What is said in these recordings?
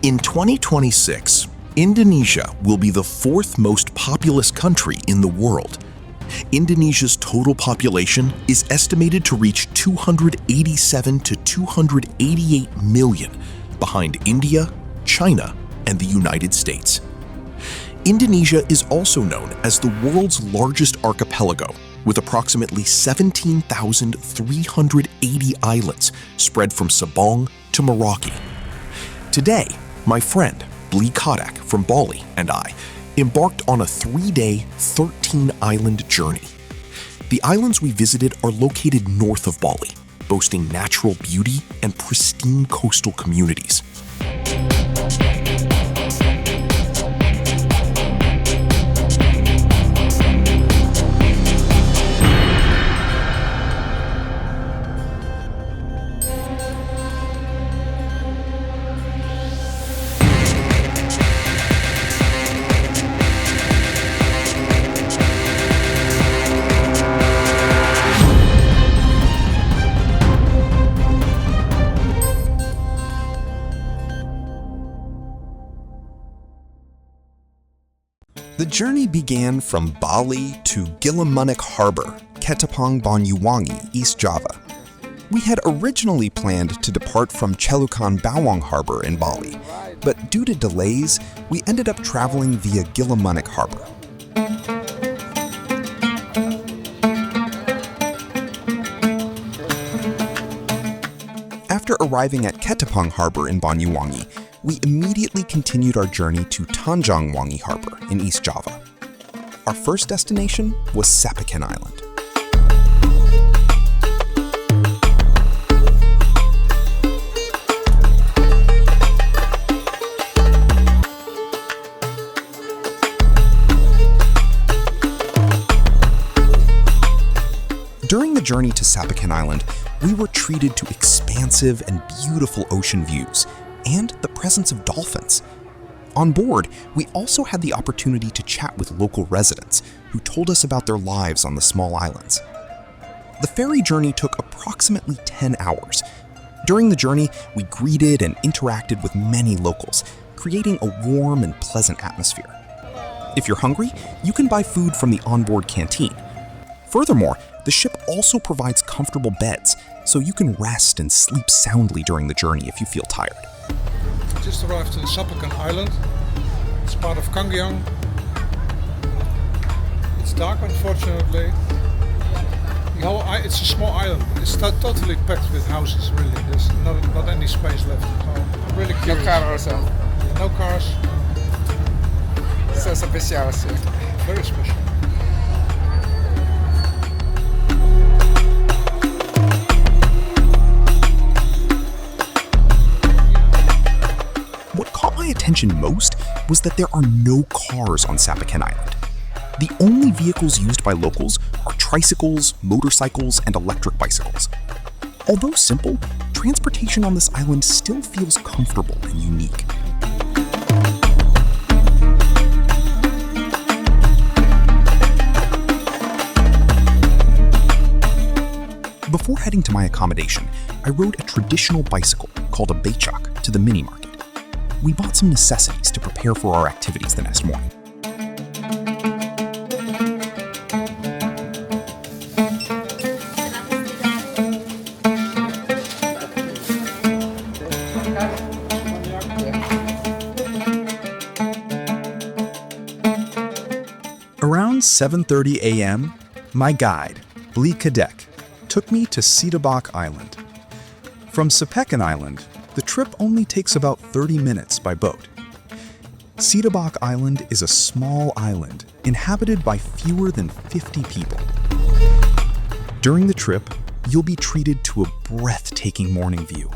In 2026, Indonesia will be the fourth most populous country in the world. Indonesia's total population is estimated to reach 287 to 288 million, behind India, China, and the United States. Indonesia is also known as the world's largest archipelago, with approximately 17,380 islands spread from Sabang to Merauke. Today, my friend, Kadek from Bali, and I embarked on a 3-day, 13-island journey. The islands we visited are located north of Bali, boasting natural beauty and pristine coastal communities. The journey began from Bali to Gilimanuk Harbor, Ketapang Banyuwangi, East Java. We had originally planned to depart from Celukan Bawang Harbor in Bali, but due to delays, we ended up traveling via Gilimanuk Harbor. After arriving at Ketapang Harbor in Banyuwangi, we immediately continued our journey to Tanjung Wangi Harbor in East Java. Our first destination was Sapakan Island. During the journey to Sapakan Island, we were treated to expansive and beautiful ocean views and the presence of dolphins. On board, we also had the opportunity to chat with local residents who told us about their lives on the small islands. The ferry journey took approximately 10 hours. During the journey, we greeted and interacted with many locals, creating a warm and pleasant atmosphere. If you're hungry, you can buy food from the onboard canteen. Furthermore, the ship also provides comfortable beds, so you can rest and sleep soundly during the journey if you feel tired. Just arrived in Sapakan Island. It's part of Kangyang. It's dark, unfortunately. It's a small island. It's totally packed with houses, really. There's not any space left. So I'm really curious. No car also. No cars. So special. Very special. What caught my attention most was that there are no cars on Sapakan Island. The only vehicles used by locals are tricycles, motorcycles, and electric bicycles. Although simple, transportation on this island still feels comfortable and unique. Before heading to my accommodation, I rode a traditional bicycle called a becak to the mini market. We bought some necessities to prepare for our activities the next morning. Around 7:30 a.m., my guide, Kadek, took me to Cedabbach Island. From Sapakan Island, the trip only takes about 30 minutes by boat. Cedabbach Island is a small island inhabited by fewer than 50 people. During the trip, you'll be treated to a breathtaking morning view.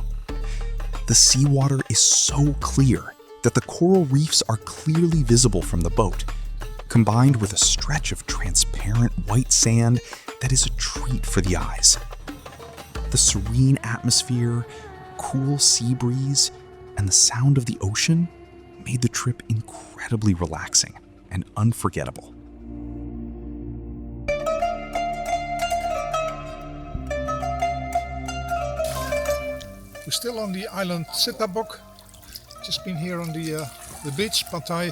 The seawater is so clear that the coral reefs are clearly visible from the boat, combined with a stretch of transparent white sand that is a treat for the eyes. The serene atmosphere, cool sea breeze, and the sound of the ocean made the trip incredibly relaxing and unforgettable. We're still on the island Cedabbach. Just been here on the beach, Pantai,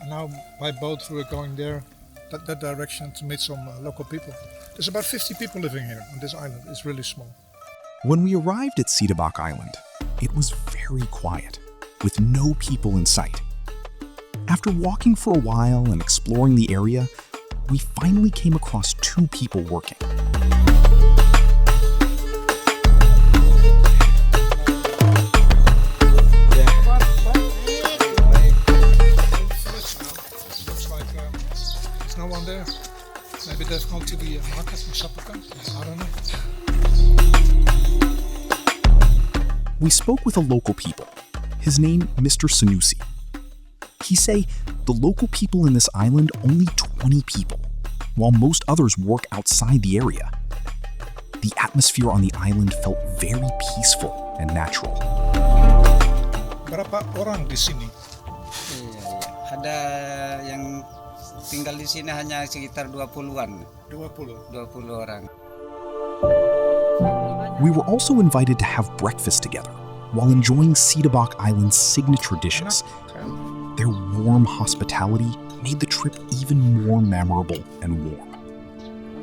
and now by boat we're going there, that direction, to meet some local people. There's about 50 people living here on this island. It's really small. When we arrived at Cedabbach Island, it was very quiet, with no people in sight. After walking for a while and exploring the area, we finally came across 2 people working. Looks like there's no one there. Maybe they've gone to the market in Sapakan. I don't know. We spoke with a local people, his name Mr. Sanusi. He say the local people in this island only 20 people, while most others work outside the area. The atmosphere on the island felt very peaceful and natural. Berapa orang di sini? Ada yang tinggal di sini hanya sekitar 20-an. 20 orang. We were also invited to have breakfast together while enjoying Cedabbach Island's signature dishes. Their warm hospitality made the trip even more memorable and warm.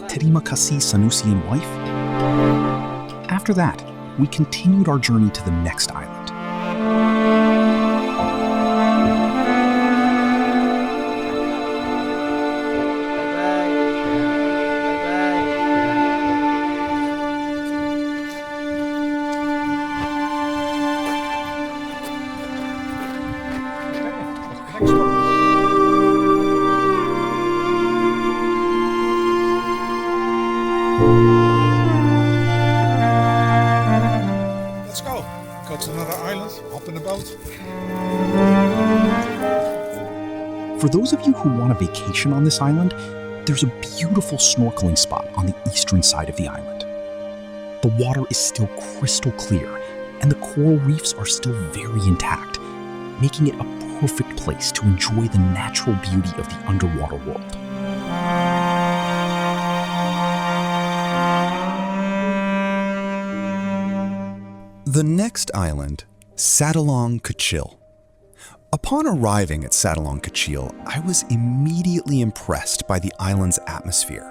Terima kasih Sanusi and wife. After that, we continued our journey to the next island. Let's go. Go to another island, hop in the boat. For those of you who want a vacation on this island, there's a beautiful snorkeling spot on the eastern side of the island. The water is still crystal clear, and the coral reefs are still very intact, making it a perfect place to enjoy the natural beauty of the underwater world. The next island, Satalong Kachil. Upon arriving at Satalong Kachil, I was immediately impressed by the island's atmosphere.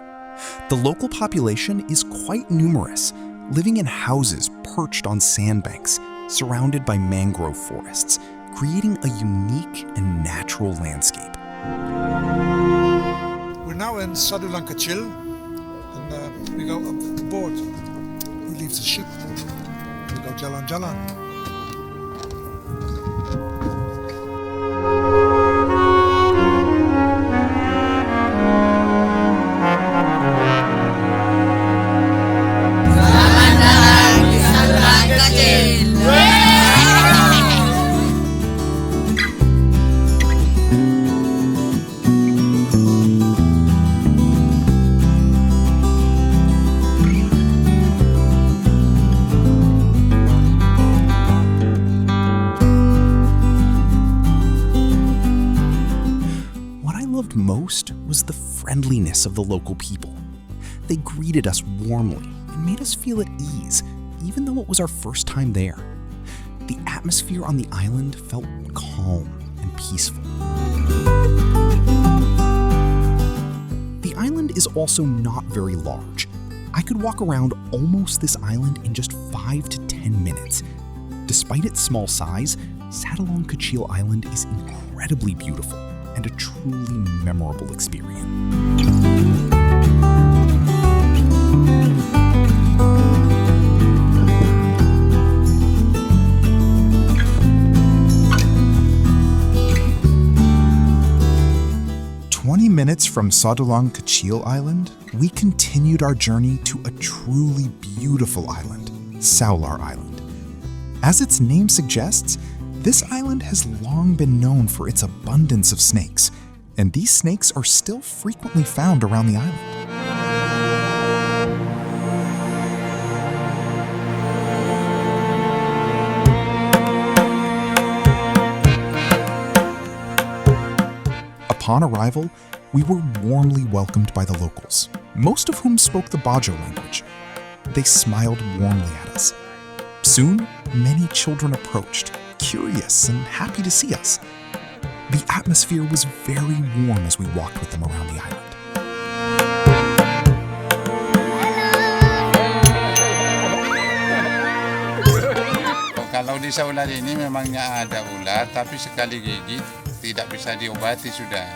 The local population is quite numerous, living in houses perched on sandbanks, surrounded by mangrove forests, creating a unique and natural landscape. We're now in Saduong Kachil, and we go up the board. We leave the ship. We go jalan-jalan. Most was the friendliness of the local people. They greeted us warmly and made us feel at ease, even though it was our first time there. The atmosphere on the island felt calm and peaceful. The island is also not very large. I could walk around almost this island in just 5 to 10 minutes. Despite its small size, Satalong Kachil Island is incredibly beautiful and a truly memorable experience. Minutes from Saduong Kachil Island, we continued our journey to a truly beautiful island, Salar Island. As its name suggests, this island has long been known for its abundance of snakes, and these snakes are still frequently found around the island. Upon arrival, we were warmly welcomed by the locals, most of whom spoke the Bajo language. They smiled warmly at us. Soon, many children approached, curious and happy to see us. The atmosphere was very warm as we walked with them around the island. Kalau desa ular ini memangnya ada ular, tapi sekali gigit tidak bisa diobati sudah.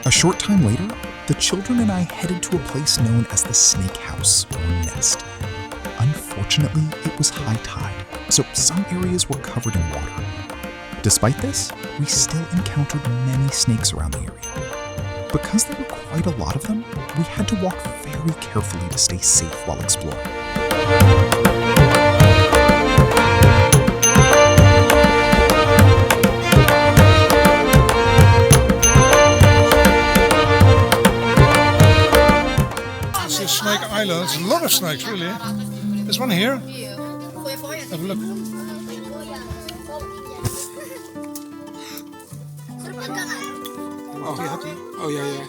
A short time later, the children and I headed to a place known as the Snake House, or Nest. Unfortunately, it was high tide, so some areas were covered in water. Despite this, we still encountered many snakes around the area. Because there were quite a lot of them, we had to walk very carefully to stay safe while exploring. Snake Islands, a lot of snakes really. There's one here. Have a look. Oh yeah.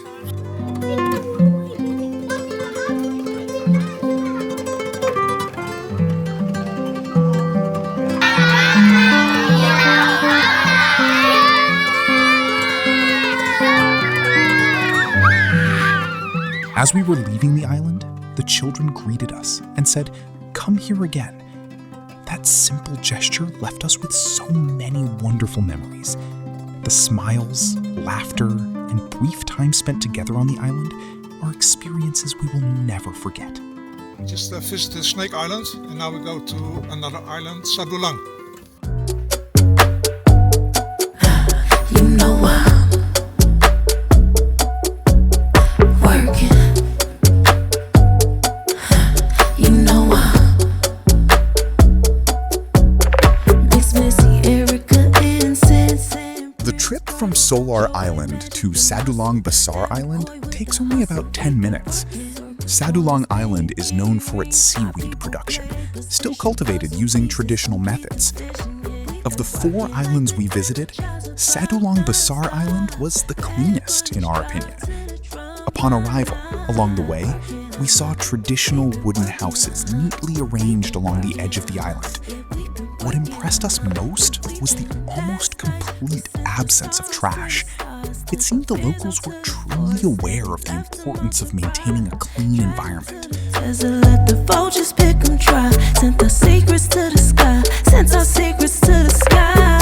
As we were leaving the island, the children greeted us and said, "Come here again." That simple gesture left us with so many wonderful memories. The smiles, laughter, and brief time spent together on the island are experiences we will never forget. Just visited Snake Island, and now we go to another island, Satalong. You know I'm working. You know I'm Mix Missy, Erica, and Sense. The trip from Solar Island to Saduong Basar Island takes only about 10 minutes. Saduong Island is known for its seaweed production, still cultivated using traditional methods. Of the 4 islands we visited, Saduong Basar Island was the cleanest, in our opinion. Upon arrival, along the way, we saw traditional wooden houses neatly arranged along the edge of the island. What impressed us most was the almost complete absence of trash. It seemed the locals were truly aware of the importance of maintaining a clean environment. Says it, let the vultures pick 'em dry. Sent our secrets to the sky. Sent our secrets to the sky.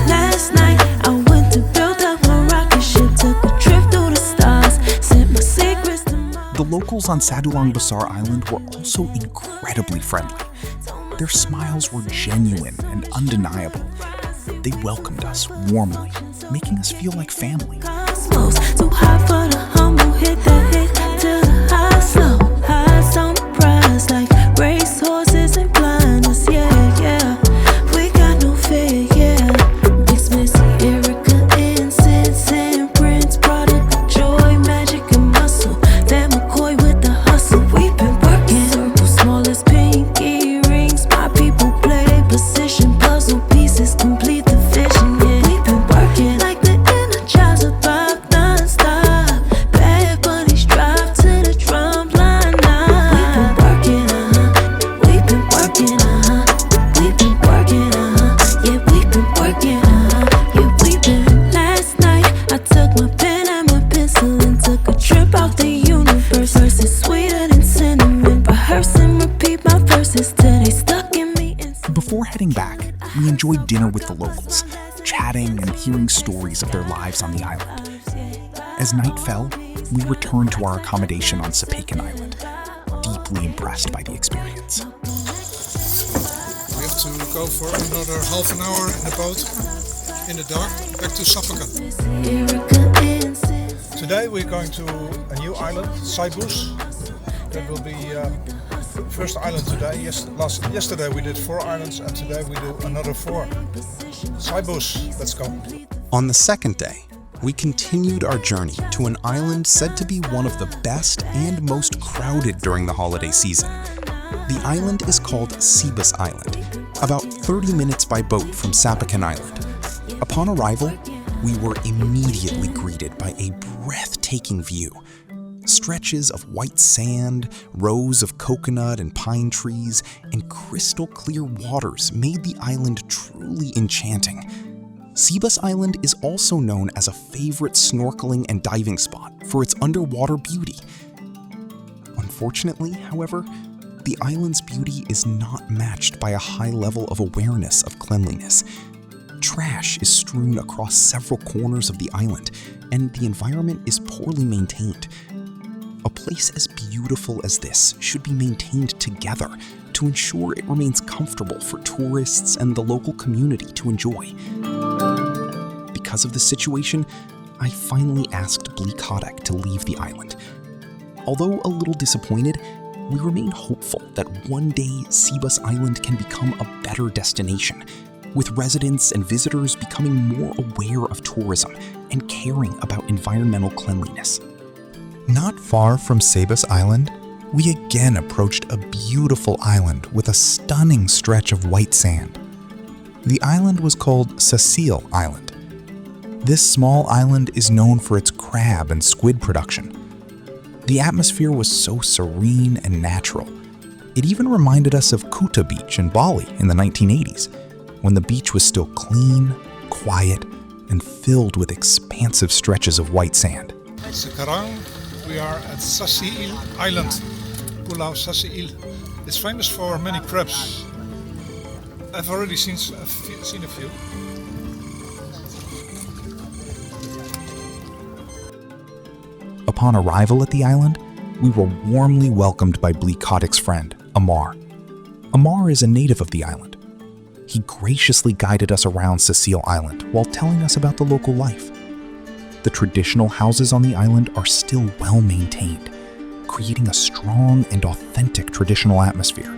Last night I went to build up my rocket ship. Took a trip through the stars. Sent my secrets to my... The locals on Saduong Basar Island were also incredibly friendly. Their smiles were genuine and undeniable. They welcomed us warmly, making us feel like family. Cosmos, too high for the humble. Hit the hit to the high slow. Highs on the prize like race horses and blinders. Yeah, yeah. We got no fear, yeah. Mix Missy, Erica, Incense, and Prince. Product of joy, magic, and muscle. Van McCoy with the hustle. We've been working. Circle small as pinky rings. My people play their position. Puzzle pieces complete the vision, yeah. We've been working like the Energizer Bob non-stop. Bad bunnies drive to the drum line now. We've been working, We've been working, We've been working, Yeah, we've been working, Yeah, we've been. Last night, I took my pen and my pencil and took a trip out the universe. Verses sweeter than cinnamon. Rehearse and repeat my verses till they stuck in me. Before heading back, we enjoyed dinner with the locals, chatting and hearing stories of their lives on the island. As night fell, we returned to our accommodation on Sapakan Island, deeply impressed by the experience. We have to go for another half an hour in the boat, in the dark, back to Sapakan. Today we're going to a new island, Seabus. That will be first island today. Yesterday we did 4 islands and today we do another 4. Seabus, let's go. On the second day, we continued our journey to an island said to be one of the best and most crowded during the holiday season. The island is called Seabus Island, about 30 minutes by boat from Sapakan Island. Upon arrival, we were immediately greeted by a breathtaking view. Stretches of white sand, rows of coconut and pine trees, and crystal clear waters made the island truly enchanting. Seabus Island is also known as a favorite snorkeling and diving spot for its underwater beauty. Unfortunately, however, the island's beauty is not matched by a high level of awareness of cleanliness. Trash is strewn across several corners of the island, and the environment is poorly maintained. A place as beautiful as this should be maintained together to ensure it remains comfortable for tourists and the local community to enjoy. Because of the situation, I finally asked Kadek to leave the island. Although a little disappointed, we remain hopeful that one day Seabus Island can become a better destination, with residents and visitors becoming more aware of tourism and caring about environmental cleanliness. Not far from Seabus Island, we again approached a beautiful island with a stunning stretch of white sand. The island was called Cecile Island. This small island is known for its crab and squid production. The atmosphere was so serene and natural. It even reminded us of Kuta Beach in Bali in the 1980s, when the beach was still clean, quiet, and filled with expansive stretches of white sand. Sekarang we are at Cecile Island, Pulau Cecile. It's famous for many crabs. I've already seen a few. Upon arrival at the island, we were warmly welcomed by Kadek's friend, Amar. Amar is a native of the island. He graciously guided us around Cecile Island while telling us about the local life. The traditional houses on the island are still well maintained, creating a strong and authentic traditional atmosphere.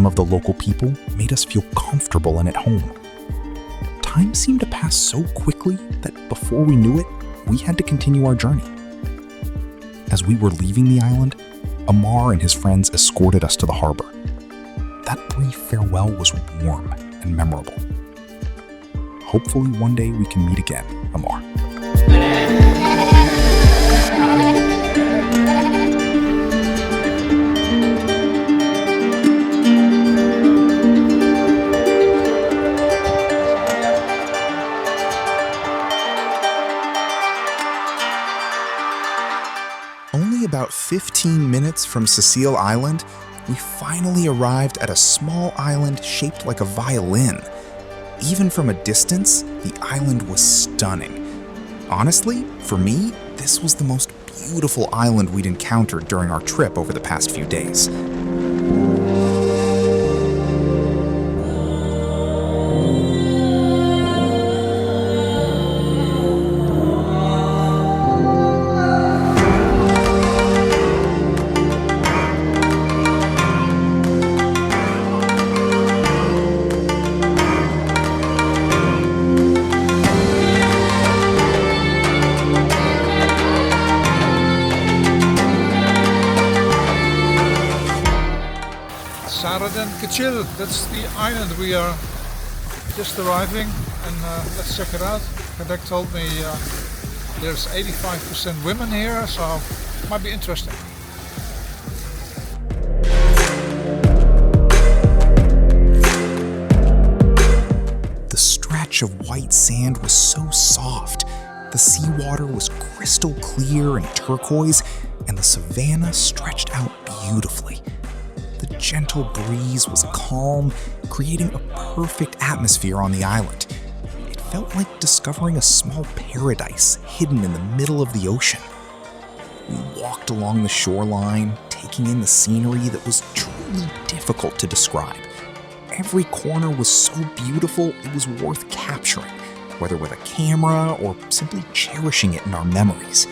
Of the local people made us feel comfortable and at home. Time seemed to pass so quickly that before we knew it, we had to continue our journey. As we were leaving the island, Amar and his friends escorted us to the harbor. That brief farewell was warm and memorable. Hopefully one day we can meet again, Amar. About 15 minutes from Cecile Island, we finally arrived at a small island shaped like a violin. Even from a distance, the island was stunning. Honestly, for me, this was the most beautiful island we'd encountered during our trip over the past few days. Kachil, that's the island we are just arriving, and let's check it out. Kadek told me there's 85% women here, so it might be interesting. The stretch of white sand was so soft. The seawater was crystal clear and turquoise, and the savanna stretched out beautifully. The gentle breeze was calm, creating a perfect atmosphere on the island. It felt like discovering a small paradise hidden in the middle of the ocean. We walked along the shoreline, taking in the scenery that was truly difficult to describe. Every corner was so beautiful it was worth capturing, whether with a camera or simply cherishing it in our memories.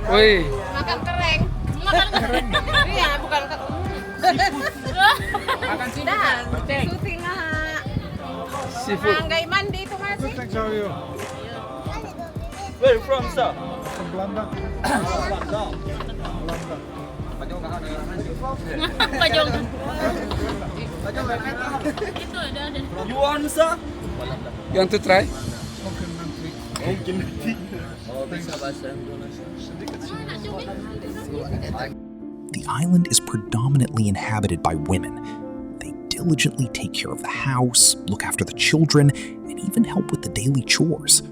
Woi, Makan kering. Iya, bukan makan seafood. Syuting seafood. Nggak mandi itu masih. Thanks, how are you? Where you from, sir? From Belanda. Bajong. You want, sir? You want to try? The island is predominantly inhabited by women. They diligently take care of the house, look after the children, and even help with the daily chores.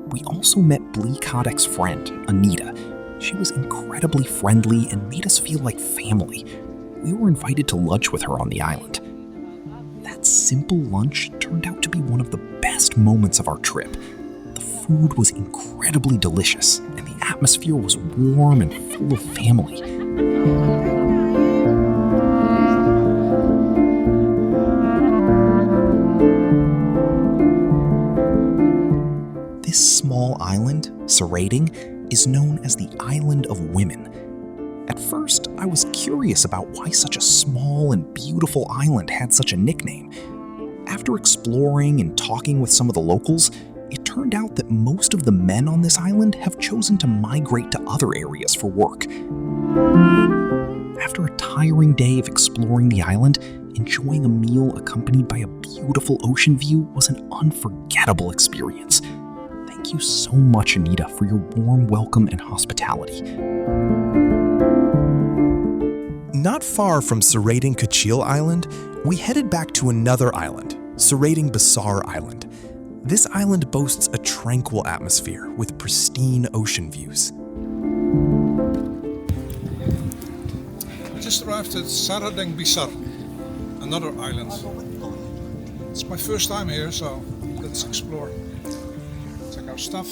We also met Kadek's friend, Anita. She was incredibly friendly and made us feel like family. We were invited to lunch with her on the island. That simple lunch turned out to be one of the best moments of our trip. The food was incredibly delicious, and the atmosphere was warm and full of family. This small island, Serating, is known as the Island of Women. At first, I was curious about why such a small and beautiful island had such a nickname. After exploring and talking with some of the locals, it turned out that most of the men on this island have chosen to migrate to other areas for work. After a tiring day of exploring the island, enjoying a meal accompanied by a beautiful ocean view was an unforgettable experience. Thank you so much, Anita, for your warm welcome and hospitality. Not far from Serating Kachil Island, we headed back to another island, Serating Basar Island. This island boasts a tranquil atmosphere with pristine ocean views. We just arrived at Satalong Basar, another island. It's my first time here, so let's explore. Check our stuff.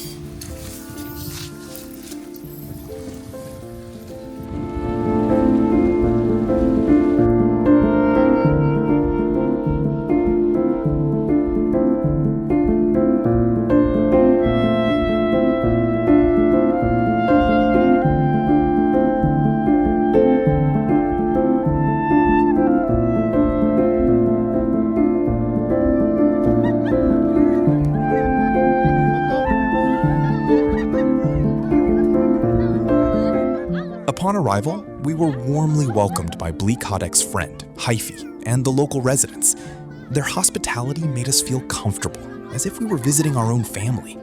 Upon arrival, we were warmly welcomed by Kadek's friend, Haifi, and the local residents. Their hospitality made us feel comfortable, as if we were visiting our own family.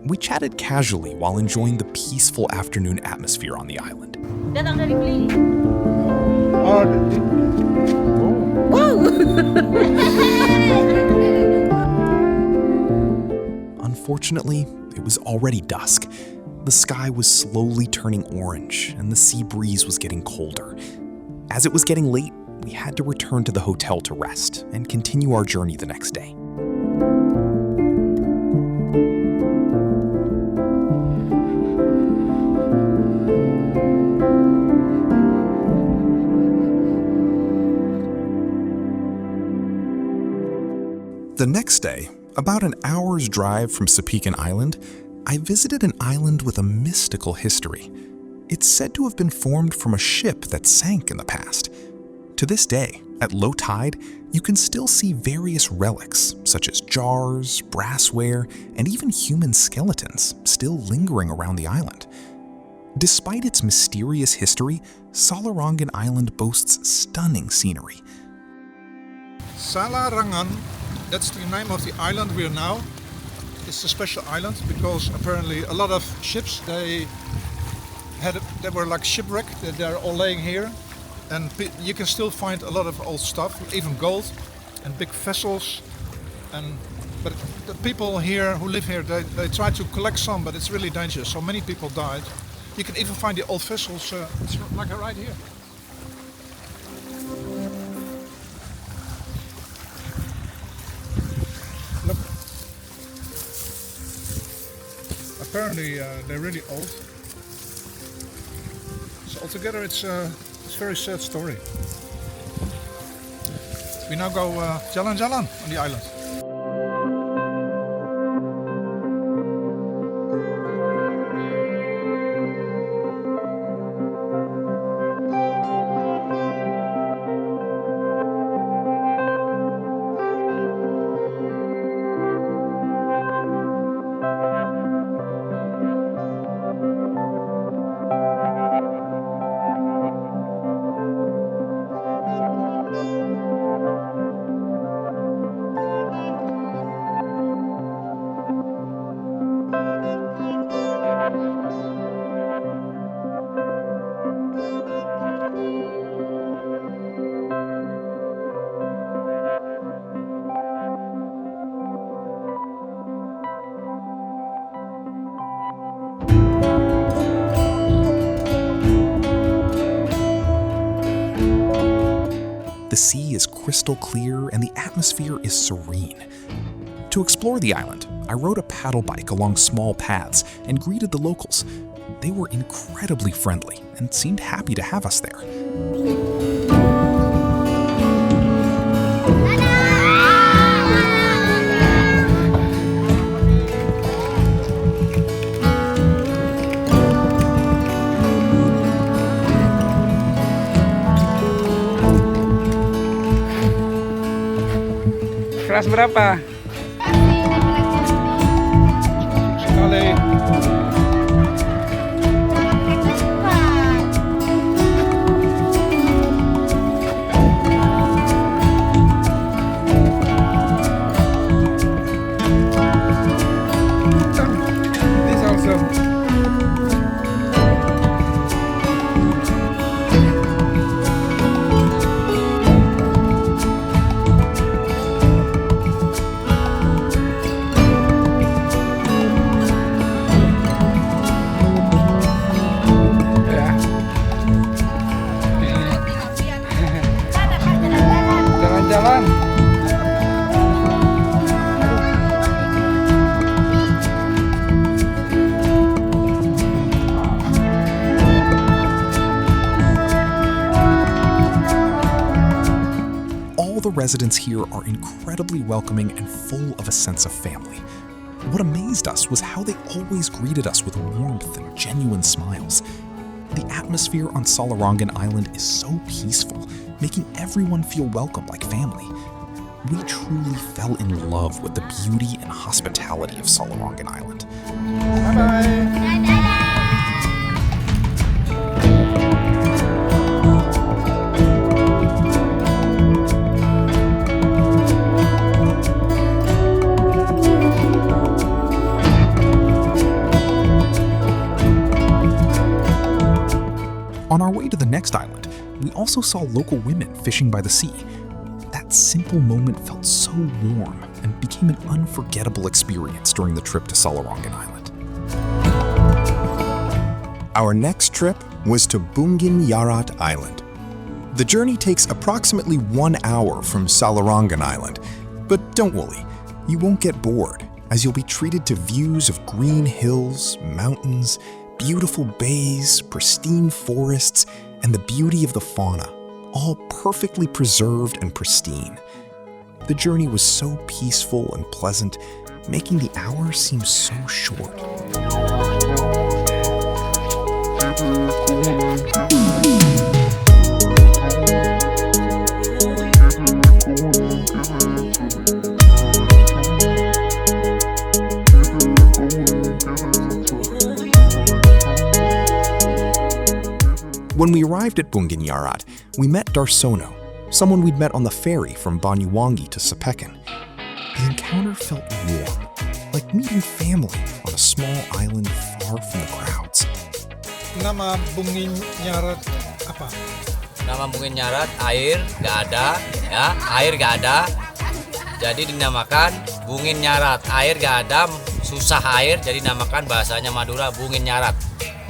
We chatted casually while enjoying the peaceful afternoon atmosphere on the island. Datang dari beli. Unfortunately, it was already dusk. The sky was slowly turning orange, and the sea breeze was getting colder. As it was getting late, we had to return to the hotel to rest and continue our journey the next day. The next day, about an hour's drive from Sapakan Island, I visited an island with a mystical history. It's said to have been formed from a ship that sank in the past. To this day, at low tide, you can still see various relics, such as jars, brassware, and even human skeletons still lingering around the island. Despite its mysterious history, Salarangan Island boasts stunning scenery. Salarangan, that's the name of the island we are now. It's a special island because apparently a lot of ships, they were like shipwrecked. They're all laying here, and you can still find a lot of old stuff, even gold and big vessels. But the people here who live here, they try to collect some, but it's really dangerous. So many people died. You can even find the old vessels, it's like right here. Look. Apparently they're really old. So altogether it's a very sad story. We now go jalan-jalan on the island. The sea is crystal clear and the atmosphere is serene. To explore the island, I rode a paddle bike along small paths and greeted the locals. They were incredibly friendly and seemed happy to have us there. Kelas berapa? Sekali. This also. Jalan-jalan. All the residents here are incredibly welcoming and full of a sense of family. What amazed us was how they always greeted us with warmth and genuine smiles. The atmosphere on Salarangan Island is so peaceful, making everyone feel welcome like family. We truly fell in love with the beauty and hospitality of Salarangan Island. Bye-bye. On our way to the next island, we also saw local women fishing by the sea. That simple moment felt so warm and became an unforgettable experience during the trip to Salarangan Island. Our next trip was to Bongin Yarat Island. The journey takes approximately 1 hour from Salarangan Island, but don't worry, you won't get bored as you'll be treated to views of green hills, mountains, beautiful bays, pristine forests, and the beauty of the fauna, all perfectly preserved and pristine. The journey was so peaceful and pleasant, making the hours seem so short. When we arrived at Bongin Yarat, we met Darsono, someone we'd met on the ferry from Banyuwangi to Sapakan. The encounter felt warm, like meeting family on a small island far from the crowds. Nama Bongin Yarat apa? Nama Bongin Yarat, air nggak ada, ya, air nggak ada. Jadi dinamakan Bongin Yarat. Air nggak ada, susah air, jadi dinamakan bahasanya Madura Bongin Yarat.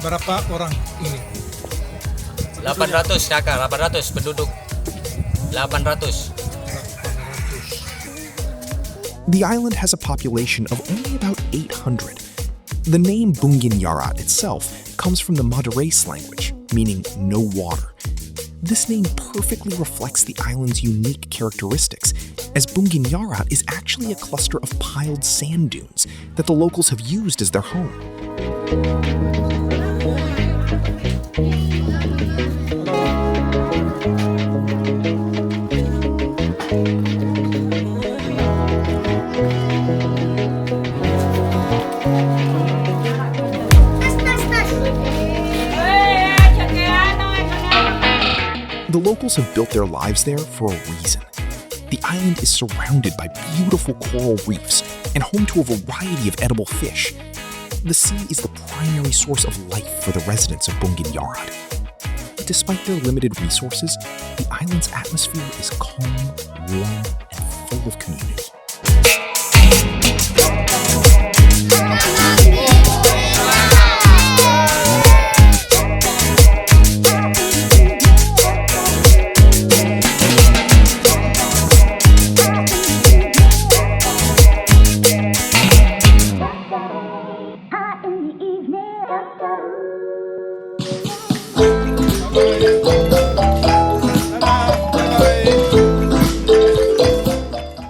Berapa orang ini? 800 kakak, 800 penduduk. 800. The island has a population of only about 800. The name Bongin Yarat itself comes from the Madurese language, meaning no water. This name perfectly reflects the island's unique characteristics, as Bongin Yarat is actually a cluster of piled sand dunes that the locals have used as their home. The locals have built their lives there for a reason. The island is surrounded by beautiful coral reefs and home to a variety of edible fish. The sea is the primary source of life for the residents of Bongin Yarat. Despite their limited resources, the island's atmosphere is calm, warm, and full of community.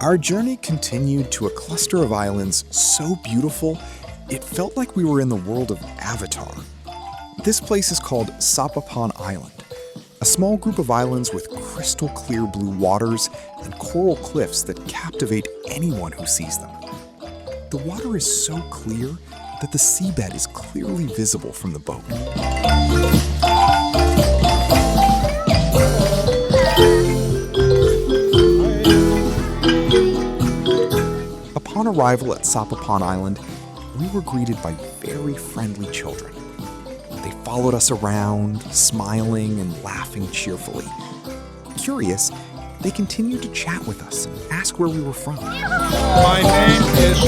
Our journey continued to a cluster of islands so beautiful, it felt like we were in the world of Avatar. This place is called Sapapon Island, a small group of islands with crystal clear blue waters and coral cliffs that captivate anyone who sees them. The water is so clear that the seabed is clearly visible from the boat. Upon arrival at Sapapon Island, we were greeted by very friendly children. They followed us around, smiling and laughing cheerfully. Curious, they continued to chat with us and ask where we were from. My name is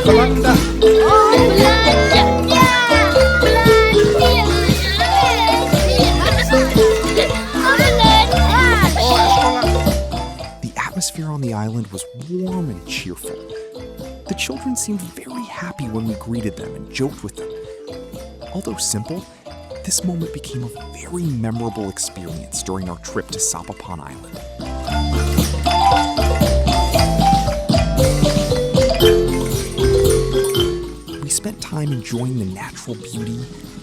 Belanda. The atmosphere on the island was warm and cheerful. The children seemed very happy when we greeted them and joked with them. Although simple, this moment became a very memorable experience during our trip to Sapapon Island. We spent time enjoying the natural beauty,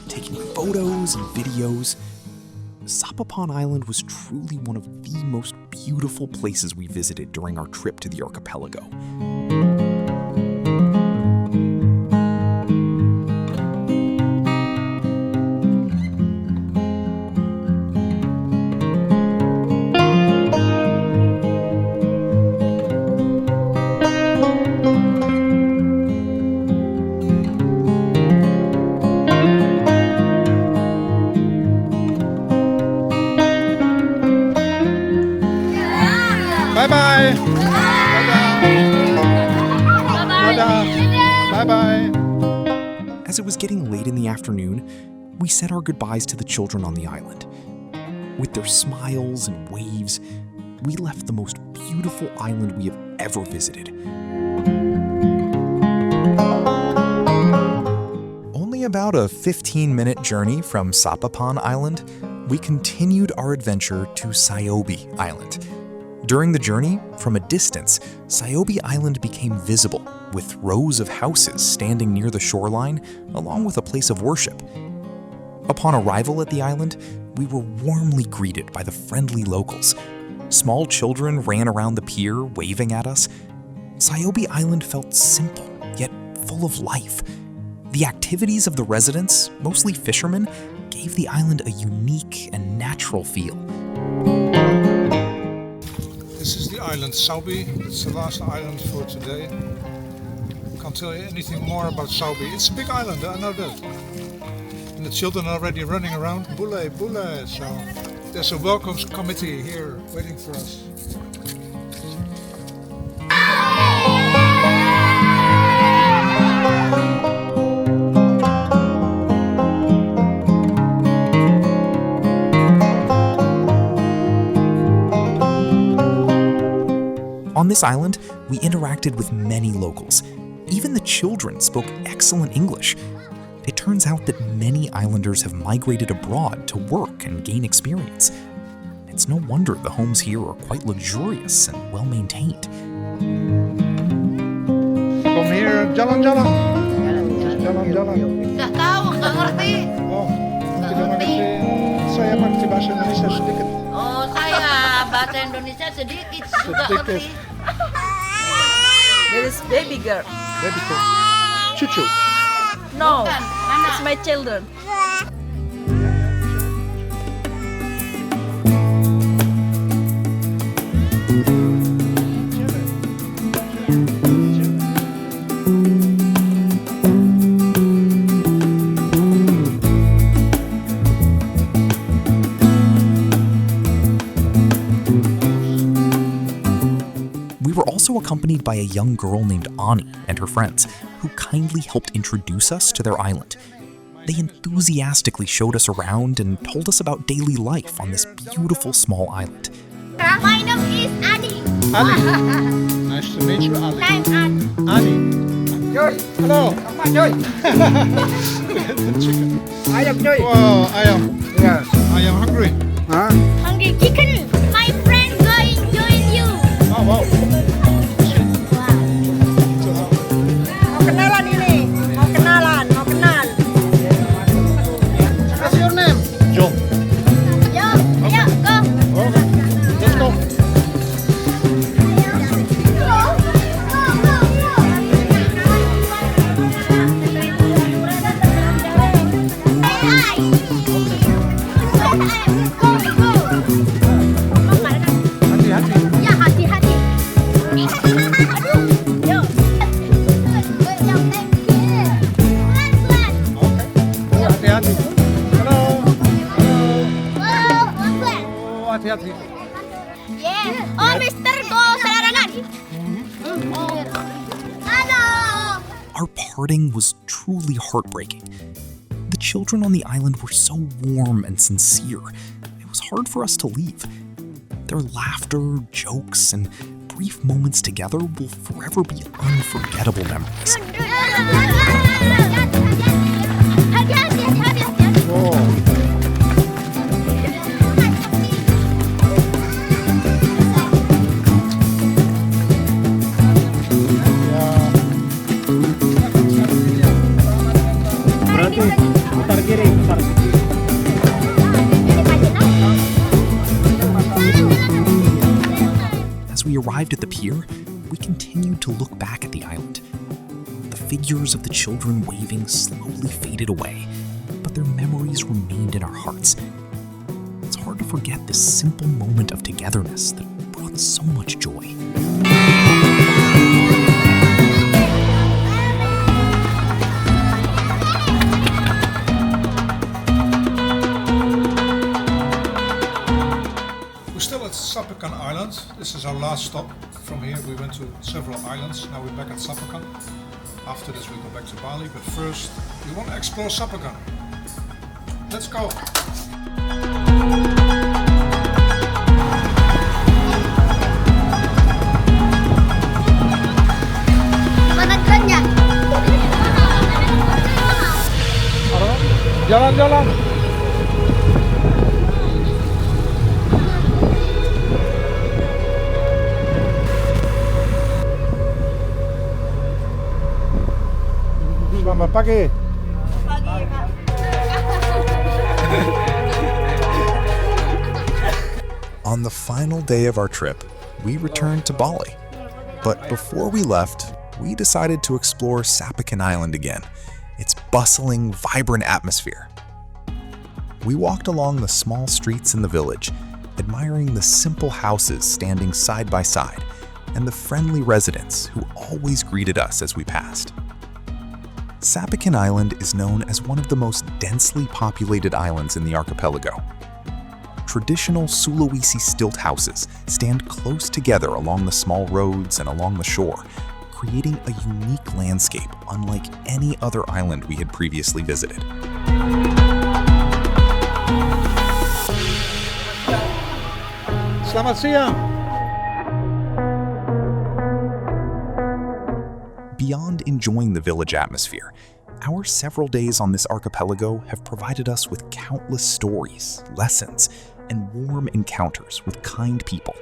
taking photos and videos. Sapapon Island was truly one of the most beautiful places we visited during our trip to the archipelago. Bye-bye. Bye-bye. As it was getting late in the afternoon, we said our goodbyes to the children on the island. With their smiles and waves, we left the most beautiful island we have ever visited. Only only about a 15-minute journey from Sapapon Island, we continued our adventure to Cedabbach Island. During the journey, from a distance, Cedabbach Island became visible, with rows of houses standing near the shoreline, along with a place of worship. Upon arrival at the island, we were warmly greeted by the friendly locals. Small children ran around the pier, waving at us. Cedabbach Island felt simple, yet full of life. The activities of the residents, mostly fishermen, gave the island a unique and natural feel. This is the island Cedabbach. It's the last island for today. Can't tell you anything more about Cedabbach. It's a big island, I know that. And the children are already running around. Bule, bule. So there's a welcomes committee here waiting for us. On this island, we interacted with many locals. Even the children spoke excellent English. It turns out that many islanders have migrated abroad to work and gain experience. It's no wonder the homes here are quite luxurious and well-maintained. Kom hier, jalan-jalan. Jalan-jalan. Nggak tahu, nggak ngerti. Oh, tidak mengerti. Saya mengerti bahasa Indonesia sedikit. Oh, saya bahasa Indonesia sedikit juga ngerti. There is baby girl. Baby girl. Cucu. No, it's my children. We were also accompanied by a young girl named Ani and her friends, who kindly helped introduce us to their island. They enthusiastically showed us around and told us about daily life on this beautiful small island. My name is Adi. Ali. Nice to meet you, Ali. I'm Adi. Ali. Joy. Hello. Joy. Chicken. Ayam Joy. Wow, ayam. Yes. I am hungry. Huh? Hungry chicken. My friend going join you. Oh, wow. Mau kenalan ini. Mau kenalan. Mau kenal. What's your name? John. Yo, ayo, go. Okay. Let's go. Hati-hati. Ya, hati-hati. Aduh, yo. Okay. Hati-hati. Hello. Oh, hati-hati. Yeah. Oh, Mister, go Salarangan. Hello. Our parting was truly heartbreaking. The children on the island were so warm and sincere. It was hard for us to leave. Their laughter, jokes, and brief moments together will forever be unforgettable memories. Berarti putar kiri, putar kiri. As we arrived at the pier, we continued to look back at the island. The figures of the children waving slowly faded away, but their memories remained in our hearts. It's hard to forget this simple moment of togetherness that brought so much joy. We're still at Sapakan Island. This is our last stop. From here we went to several islands. Now we're back at Sapakan. After this we go back to Bali, but first we want to explore Sapakan. Let's go! Mana kerennya? Jalan-jalan. Selamat pagi. On the final day of our trip, we returned to Bali. But before we left, we decided to explore Sapakan Island again, its bustling, vibrant atmosphere. We walked along the small streets in the village, admiring the simple houses standing side by side and the friendly residents who always greeted us as we passed. Sapakan Island is known as one of the most densely populated islands in the archipelago. Traditional Sulawesi stilt houses stand close together along the small roads and along the shore, creating a unique landscape unlike any other island we had previously visited. Selamat siang. Beyond enjoying the village atmosphere, our several days on this archipelago have provided us with countless stories, lessons, and warm encounters with kind people.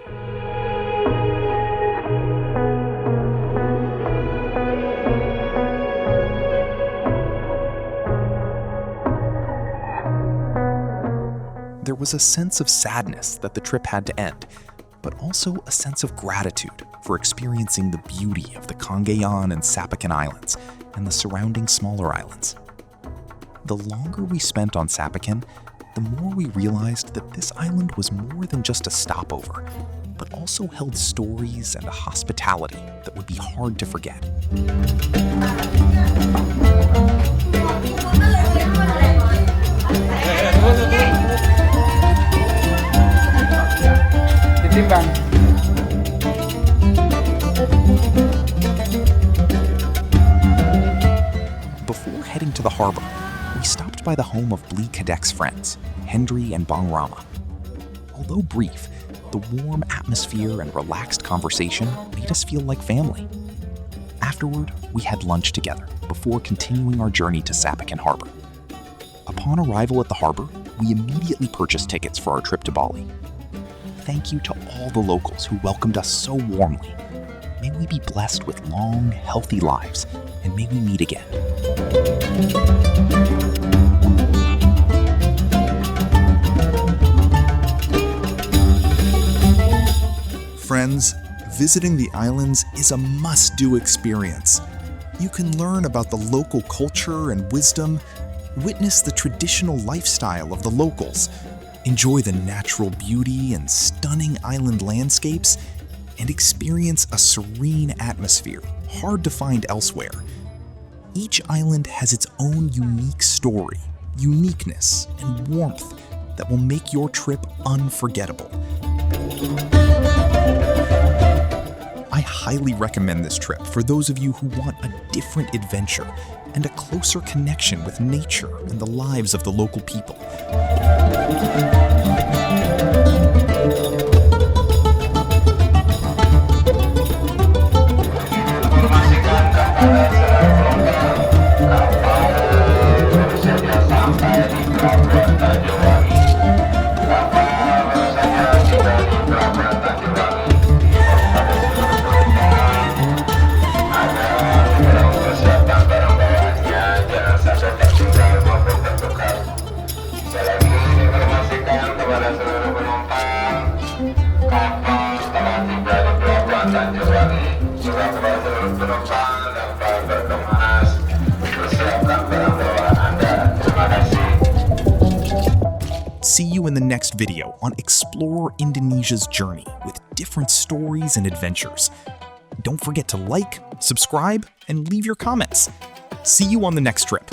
There was a sense of sadness that the trip had to end, but also a sense of gratitude for experiencing the beauty of the Cagayan and Sapakan Islands and the surrounding smaller islands. The longer we spent on Sapakan, the more we realized that this island was more than just a stopover, but also held stories and a hospitality that would be hard to forget. Before heading to the harbor, we stopped by the home of Kadek's friends, Hendry and Bang Rama. Although brief, the warm atmosphere and relaxed conversation made us feel like family. Afterward, we had lunch together before continuing our journey to Sapakan Harbor. Upon arrival at the harbor, we immediately purchased tickets for our trip to Bali. Thank you to all the locals who welcomed us so warmly. May we be blessed with long, healthy lives, and may we meet again. Friends, visiting the islands is a must-do experience. You can learn about the local culture and wisdom, witness the traditional lifestyle of the locals, enjoy the natural beauty and stunning island landscapes, and experience a serene atmosphere hard to find elsewhere. Each island has its own unique story, uniqueness, and warmth that will make your trip unforgettable. I highly recommend this trip for those of you who want a different adventure and a closer connection with nature and the lives of the local people. See you in the next video on Explore Indonesia's journey with different stories and adventures. Don't forget to like, subscribe, and leave your comments. See you on the next trip.